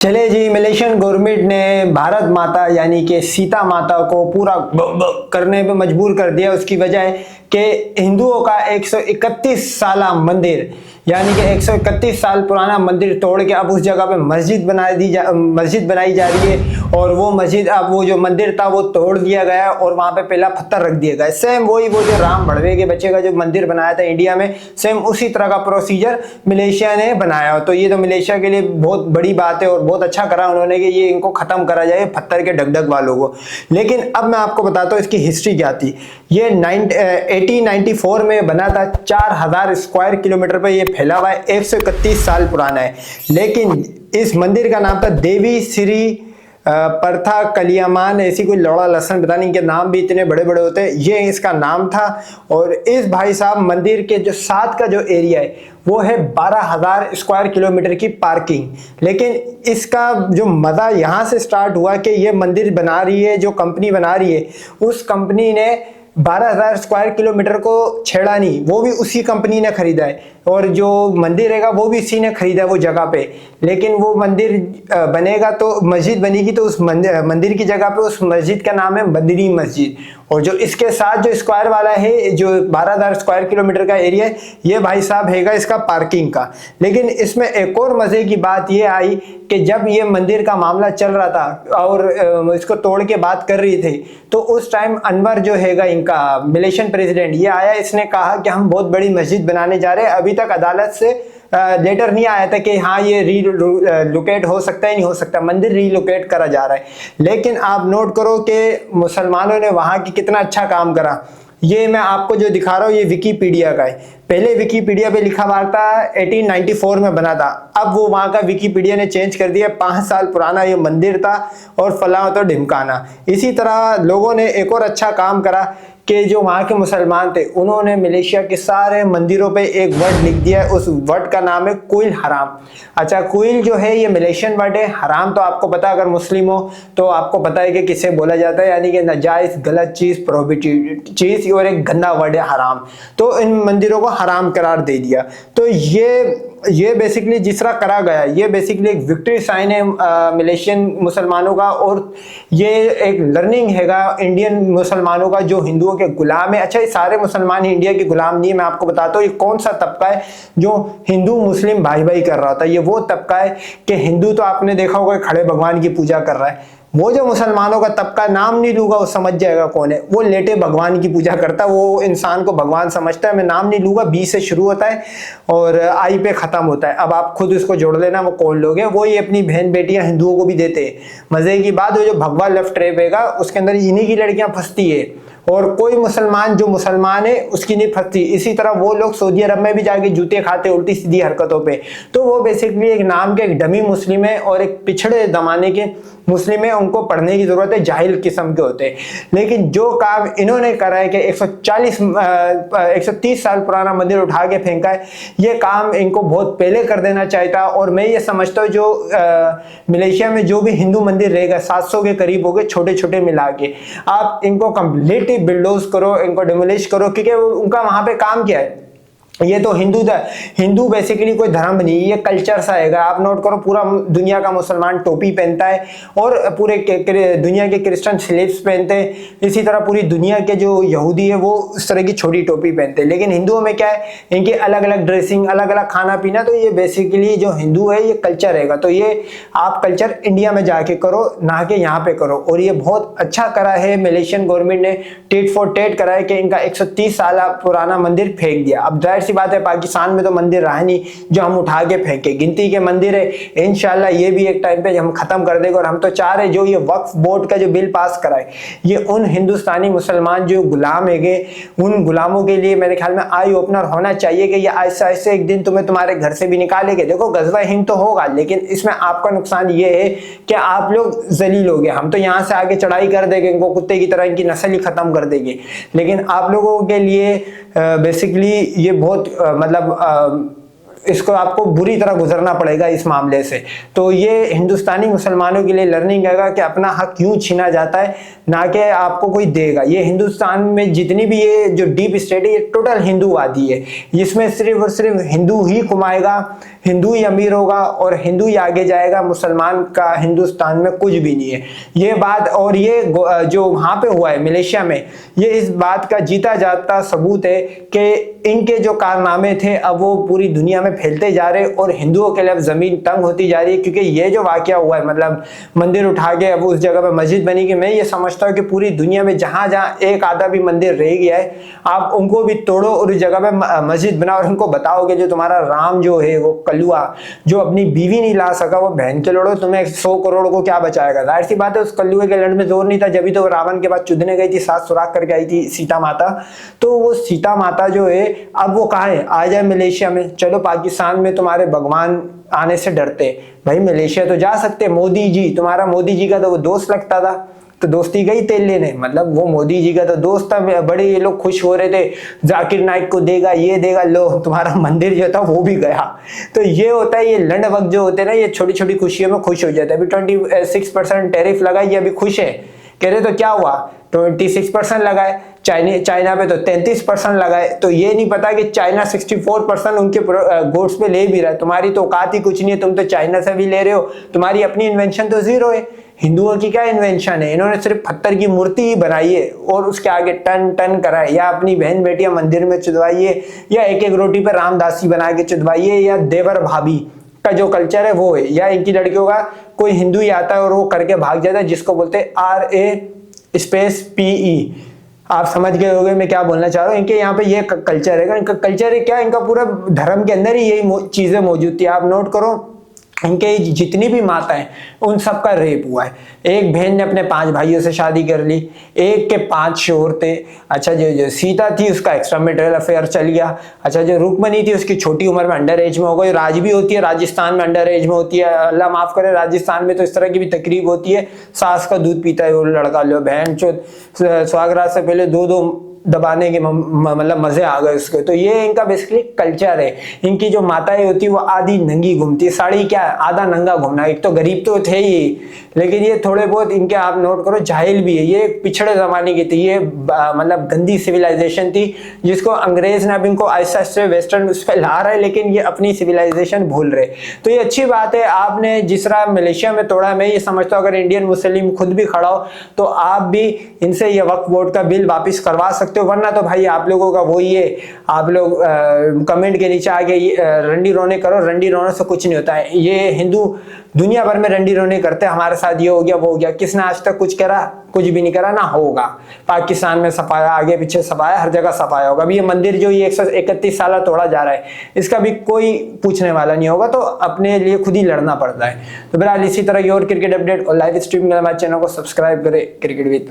चले जी, Malaysian government ने भारत माता यानी कि सीता माता को पूरा करने पे मजबूर कर दिया। उसकी वजह है कि हिंदुओं का 131 साला मंदिर यानी कि 131 साल पुराना मंदिर तोड़ के अब उस जगह पे मस्जिद बनाई जा रही है। और वो मस्जिद, अब वो जो मंदिर था वो तोड़ दिया गया और वहां पे पहला पत्थर रख दिया गया। सेम वही वो जो राम भड़वे के बच्चे का जो मंदिर बनाया था इंडिया में, सेम उसी तरह का प्रोसीजर मलेशिया ने बनाया। तो ये तो मलेशिया के लिए बहुत बड़ी बात है और बहुत अच्छा करा उन्होंने कि ये इनको खत्म करा जाए पत्थर के ढकढक वालों को। लेकिन अब मैं आपको बताता हूँ इसकी हिस्ट्री क्या थी। ये 1894 में बना था। 4000 स्क्वायर किलोमीटर पर ये फैला हुआ है। 131 साल पुराना है। लेकिन इस मंदिर का नाम था देवी श्री परथा कलियामान, ऐसी कोई लौड़ा लसन पता नहीं, के नाम भी इतने बड़े बड़े होते हैं, ये इसका नाम था। और इस भाई साहब मंदिर के जो साथ का जो एरिया है वो है 12,000 स्क्वायर किलोमीटर की पार्किंग। लेकिन इसका जो मजा यहाँ से स्टार्ट हुआ कि ये मंदिर बना रही है, जो कंपनी बना रही है, उस कंपनी ने 12,000 स्क्वायर किलोमीटर को छेड़ा नहीं, वो भी उसी कंपनी ने खरीदा है। और जो मंदिर रहेगा वो भी इसी ने खरीदा है वो जगह पे। लेकिन वो मंदिर बनेगा तो मस्जिद बनेगी तो उस मंदिर की जगह पे उस मस्जिद का नाम है बदरी मस्जिद। और जो इसके साथ जो स्क्वायर वाला है, जो 12,000 स्क्वायर किलोमीटर का एरिया है, ये भाई साहब हैगा इसका पार्किंग का। लेकिन इसमें एक और मजे की बात ये आई कि जब ये मंदिर का मामला चल रहा था और इसको तोड़ के बात कर रही थी, तो उस टाइम अनवर जो हैगा इनका मलेशियन प्रेसिडेंट, ये आया, इसने कहा कि हम बहुत बड़ी मस्जिद बनाने जा रहे हैं। अभी तक अदालत से लेटर नहीं आया था कि हाँ ये रीलोकेट हो सकता है, नहीं हो सकता, मंदिर रीलोकेट करा जा रहा है। लेकिन आप नोट करो कि मुसलमानों ने वहां की कितना अच्छा काम करा। ये मैं आपको जो दिखा रहा हूँ ये विकीपीडिया का है। पहले विकीपीडिया पे लिखा हुआ था 1894 में बना था। अब वो वहां का विकीपीडिया ने चेंज कर दिया, 5 साल पुराना ये मंदिर था और फलां तो ढिमकाना। इसी तरह लोगों ने एक और अच्छा काम करा कि जो वहां के मुसलमान थे उन्होंने मलेशिया के सारे मंदिरों पे एक वर्ड लिख दिया। उस वर्ड का नाम है कुइल हराम। अच्छा, कुइल जो है ये मलेशियन वर्ड है, हराम तो आपको पता, अगर मुस्लिम हो तो आपको पता है कि किसे बोला जाता है, यानी कि नाजायज, गलत चीज, प्रोहिबिटेड चीज, और एक गंदा वर्ड है हराम। तो इन मंदिरों को हराम करार दे दिया। तो ये बेसिकली जिस तरह करा गया, ये बेसिकली एक विक्ट्री साइन है मलेशियन मुसलमानों का। और ये एक लर्निंग हैगा इंडियन मुसलमानों का जो हिंदुओं के गुलाम है। अच्छा, ये सारे मुसलमान इंडिया के गुलाम नहीं है। मैं आपको बताता हूँ ये कौन सा तबका है जो हिंदू मुस्लिम भाई भाई कर रहा था। ये वो तबका है कि हिंदू तो आपने देखा होगा खड़े भगवान की पूजा कर रहा है। वो जो मुसलमानों का तबका, नाम नहीं लूंगा वो समझ जाएगा कौन है, वो लेटे भगवान की पूजा करता है। वो इंसान को भगवान समझता है। मैं नाम नहीं लूंगा, बी से शुरू होता है और आई पे खत्म होता है। अब आप खुद उसको जोड़ लेना वो कौन लोग हैं। वो ये अपनी बहन बेटियां हिंदुओं को भी देते हैं। मजे की बात, वो जो भगवा लेफ्ट रहेगा उसके अंदर इन्हीं की लड़कियां फंसती है और कोई मुसलमान जो मुसलमान है उसकी नहीं फंसती। इसी तरह वो लोग सऊदी अरब में भी जाके जूते खाते उल्टी सीधी हरकतों पे। तो वो बेसिकली एक नाम के एक डमी मुस्लिम है और एक पिछड़े जमाने के मुस्लिम है, उनको पढ़ने की जरूरत है, जाहिल किस्म के होते हैं। लेकिन जो काम इन्होंने करा है कि 130 साल पुराना मंदिर उठा के फेंका है, ये काम इनको बहुत पहले कर देना चाहिए था। और मैं ये समझता हूँ जो मलेशिया में जो भी हिंदू मंदिर रहेगा 700 के करीब हो गए छोटे छोटे मिला के, आप इनको कंप्लीटली बिल्डोज करो, इनको डिमोलिश करो, क्योंकि उनका वहां पे काम क्या है, ये तो हिंदू बेसिकली कोई धर्म नहीं, ये कल्चर सा है। आप नोट करो, पूरा दुनिया का मुसलमान टोपी पहनता है और पूरे दुनिया के क्रिश्चियन स्लीव्स पहनते हैं। इसी तरह पूरी दुनिया के जो यहूदी है वो इस तरह की छोटी टोपी पहनते हैं। लेकिन हिंदुओं में क्या है, इनकी अलग अलग ड्रेसिंग, अलग अलग खाना पीना। तो ये बेसिकली जो हिंदू है ये कल्चर रहेगा। तो ये आप कल्चर इंडिया में जाके करो, ना कि यहाँ पे करो। और ये बहुत अच्छा करा है मलेशियन गवर्नमेंट ने, टेट फॉर टेट करा है कि इनका 130 साल पुराना मंदिर फेंक दिया। अब जाहिर बात है पाकिस्तान में तो मंदिर रहा नहीं जो हम उठा के फेंके, गिनती के मंदिर है। इंशाल्लाह ये भी एक टाइम पे हम खत्म कर देंगे। और हम तो चाह रहे जो ये वक्फ बोर्ड का जो बिल पास कराए, ये उन हिंदुस्तानी मुसलमान जो गुलाम है उन गुलामों के लिए मेरे ख्याल में आई ओपनर होना चाहिए कि ये ऐसा ऐसे एक दिन तुम्हें तुम्हारे घर से भी निकालेंगे। देखो गजवा हिंद तो होगा, लेकिन इसमें आपका नुकसान ये है कि आप लोग जलील हो गए। हम तो यहाँ से आगे चढ़ाई कर देंगे, इनको कुत्ते की तरह इनकी नस्ल ही खत्म कर देंगे। लेकिन आप लोगों के लिए बेसिकली ये बहुत मतलब इसको आपको बुरी तरह गुजरना पड़ेगा इस मामले से। तो ये हिंदुस्तानी मुसलमानों के लिए लर्निंग है कि अपना हक क्यों छीना जाता है, ना कि आपको कोई देगा। ये हिंदुस्तान में जितनी भी ये जो डीप स्टेट है, ये टोटल हिंदूवादी है। इसमें सिर्फ और सिर्फ हिंदू ही कमाएगा, हिंदू ही अमीर होगा और हिंदू ही आगे जाएगा, मुसलमान का हिंदुस्तान में कुछ भी नहीं है। ये बात, और ये जो वहां पे हुआ है मलेशिया में, ये इस बात का जीता जाता सबूत है कि इनके जो कारनामे थे अब वो पूरी दुनिया में फैलते जा रहे और हिंदुओं के लिए अब जमीन तंग होती जा रही है। क्योंकि ये जो वाकया हुआ है, मतलब मंदिर उठा के अब उस जगह पे मस्जिद बनी, कि मैं ये समझता हूँ कि पूरी दुनिया में जहां जहां एक आधा भी मंदिर रह गया है, आप उनको भी तोड़ो और उस जगह पे मस्जिद बनाओ और उनको बताओगे जो तुम्हारा राम जो है वो कलुआ जो अपनी बीवी नहीं ला सका, वो बहन के लोड़ो, तुम्हें 100 करोड़ को क्या बचाएगा। जाहिर सी बात है उस कलुए के लड़ में जोर नहीं था, जब भी तो रावण के बाद चुदने गई थी, सात सुराख करके आई थी सीता माता। तो वो सीता माता जो है अब वो कहाँ है, आ जाए मलेशिया में। चलो पाकिस्तान में तुम्हारे भगवान आने से डरते, भाई मलेशिया तो जा सकते। मोदी जी, तुम्हारा मोदी जी का तो वो दोस्त लगता था, तो दोस्ती गई तेल लेने, मतलब वो मोदी जी का तो दोस्त था। बड़े ये लोग खुश हो रहे थे, जाकिर नाइक को देगा, ये देगा, लो तुम्हारा मंदिर जो था वो भी गया। तो ये होता है, ये लंड वक्त जो होते हैं ना, ये छोटी छोटी खुशियों में खुश हो जाता है। अभी 26% टैरिफ लगा, ये अभी खुश है, कह रहे तो क्या हुआ 26% लगाए, चाइना पे तो 33% लगाए। तो ये नहीं पता कि चाइना 64% उनके गुड्स पे ले भी रहा है। तुम्हारी तो औकात ही कुछ नहीं है, तुम तो चाइना से भी ले रहे हो, तुम्हारी अपनी इन्वेंशन तो जीरो है। हिंदुओं की क्या इन्वेंशन है, इन्होंने सिर्फ पत्थर की मूर्ति ही बनाई है और उसके आगे टन टन कराए, या अपनी बहन बेटियां मंदिर में चुदवाइए, या एक एक रोटी पर रामदासी बना के चुदवाइए, या देवर भाभी का जो कल्चर है वो है, या इनकी लड़कियों का कोई हिंदू ही आता है और वो करके भाग जाता है, जिसको बोलते हैं RASPE। आप समझ गए होंगे मैं क्या बोलना चाह रहा हूँ। इनके यहाँ पे ये कल्चर है, इनका कल्चर है क्या, इनका पूरा धर्म के अंदर ही यही चीजें मौजूद थी। आप नोट करो, इनके जितनी भी माताएं उन सब का रेप हुआ है। एक बहन ने अपने 5 भाइयों से शादी कर ली, एक के 5 शोहर थे। अच्छा, जो सीता थी उसका एक्स्ट्रा मैरिटल अफेयर चल गया। अच्छा, जो रुक्मणी थी उसकी छोटी उम्र में अंडर एज में हो गई। राज भी होती है राजस्थान में, अंडर एज में होती है। अल्लाह माफ करे, राजस्थान में तो इस तरह की भी तकरीब होती है, सास का दूध पीता है वो लड़का, लो बहन चोद सुहागरात से पहले 2-2 दबाने के मतलब मजे आ गए उसके। तो ये इनका बेसिकली कल्चर है। इनकी जो माताएं होती है वो आधी नंगी घूमती है, साड़ी क्या है आधा नंगा घूमना। एक तो गरीब तो थे ही, लेकिन ये थोड़े बहुत इनके आप नोट करो जाहिल भी है। ये पिछड़े जमाने की थी, ये मतलब गंदी सिविलाइजेशन थी जिसको अंग्रेज ने अब इनको आहिस्ता आहिस्ता वेस्टर्न उस पर ला रहा है, लेकिन ये अपनी सिविलाइजेशन भूल रहे। तो ये अच्छी बात है, आपने जिस तरह मलेशिया में तोड़ा, मैं ये समझता हूँ अगर इंडियन मुस्लिम खुद भी खड़ा हो तो आप भी इनसे ये वक्फ बोर्ड का बिल वापिस करवा सकते हो। वरना तो भाई आप लोगों का वही है, आप लोग कमेंट के नीचे आके रंडी रोने करो, रंडी रोने से कुछ नहीं होता है। ये हिंदू दुनिया भर में रंडी रोने करते हैं, हमारे साथ ये हो गया वो हो गया। किसने आज तक कुछ करा, कुछ भी नहीं करा, ना होगा। पाकिस्तान में सफाया, आगे पीछे सफाया, हर जगह सफाया होगा। अभी ये मंदिर जो ये 131 साल तोड़ा जा रहा है, इसका भी कोई पूछने वाला नहीं होगा, तो अपने लिए खुद ही लड़ना पड़ता है। तो बहरहाल इसी तरह की और क्रिकेट अपडेट और लाइव स्ट्रीमिंग हमारे चैनल को सब्सक्राइब करें। Cricket with